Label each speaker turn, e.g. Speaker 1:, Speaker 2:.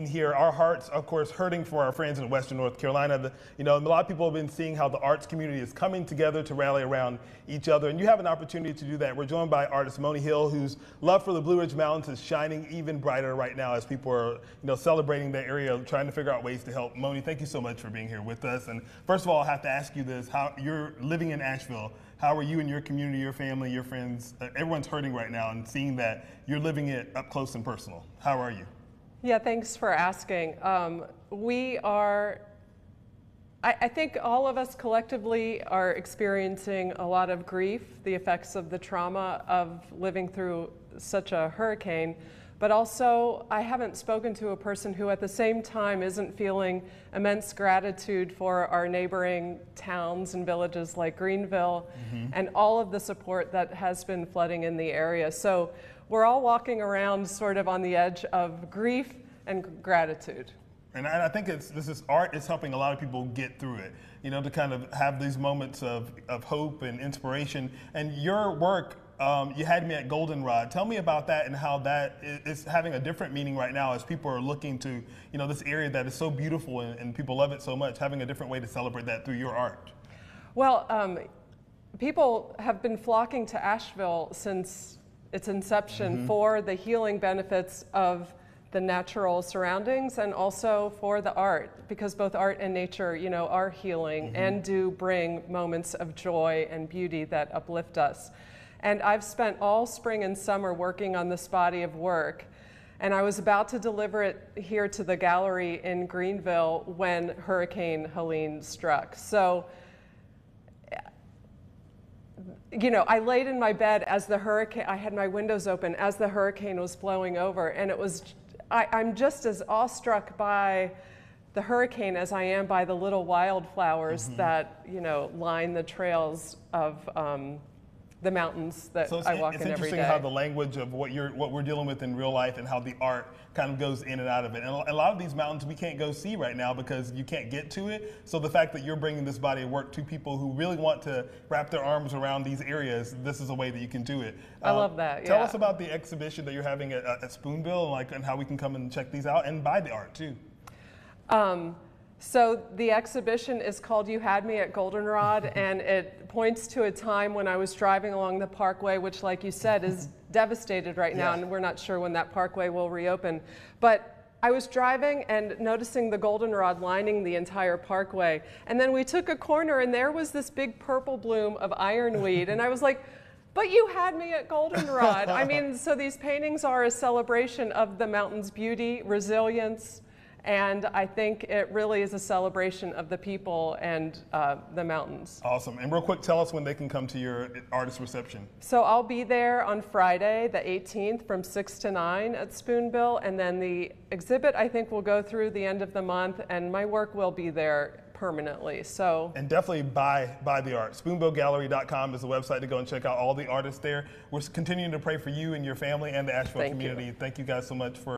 Speaker 1: Here, our hearts, of course, hurting for our friends in Western North Carolina. A lot of people have been seeing how the arts community is coming together to rally around each other, and you have an opportunity to do that. We're joined by artist Moni, whose love for the Blue Ridge Mountains is shining even brighter right now as people are, celebrating that area, trying to figure out ways to help. Moni, thank you so much for being here with us. And first of all, I have to ask you this: how you're living in Asheville? How are you and your community, your family, your friends? Everyone's hurting right now, and seeing that you're living it up close and personal. How are you?
Speaker 2: Yeah, thanks for asking. I think all of us collectively are experiencing a lot of grief, the effects of the trauma of living through such a hurricane, but also I haven't spoken to a person who at the same time isn't feeling immense gratitude for our neighboring towns and villages like Greenville and all of the support that has been flooding in the area. So we're all walking around sort of on the edge of grief and gratitude.
Speaker 1: And I think art is helping a lot of people get through it, to kind of have these moments of hope and inspiration. And your work, you had me at Goldenrod. Tell me about that and how that is having a different meaning right now as people are looking to, this area that is so beautiful and people love it so much, having a different way to celebrate that through your art.
Speaker 2: Well, people have been flocking to Asheville since its inception for the healing benefits of the natural surroundings and also for the art, because both art and nature, are healing and do bring moments of joy and beauty that uplift us. And I've spent all spring and summer working on this body of work, and I was about to deliver it here to the gallery in Greenville when Hurricane Helene struck. So I laid in my bed as the hurricane, I had my windows open as the hurricane was blowing over, and I'm just as awestruck by the hurricane as I am by the little wildflowers that, line the trails of the mountains that I walk in every day.
Speaker 1: It's interesting how the language of what we're dealing with in real life and how the art kind of goes in and out of it. And a lot of these mountains we can't go see right now because you can't get to it. So the fact that you're bringing this body of work to people who really want to wrap their arms around these areas, this is a way that you can do it.
Speaker 2: I love that.
Speaker 1: Tell us about the exhibition that you're having at Spoonbill, and how we can come and check these out and buy the art too.
Speaker 2: So the exhibition is called You Had Me at Goldenrod, and it points to a time when I was driving along the parkway, which, like you said, is devastated right now, and we're not sure when that parkway will reopen. But I was driving and noticing the goldenrod lining the entire parkway, and then we took a corner and there was this big purple bloom of ironweed, and I was like, but you had me at goldenrod. I mean, so these paintings are a celebration of the mountain's beauty, resilience, and I think it really is a celebration of the people and the mountains.
Speaker 1: Awesome. And real quick, tell us when they can come to your artist reception.
Speaker 2: So I'll be there on Friday, the 18th, from 6 to 9 at Spoonbill. And then the exhibit, I think, will go through the end of the month, and my work will be there permanently. And
Speaker 1: definitely buy the art. SpoonbillGallery.com is the website to go and check out all the artists there. We're continuing to pray for you and your family and the Asheville community. Thank you guys so much for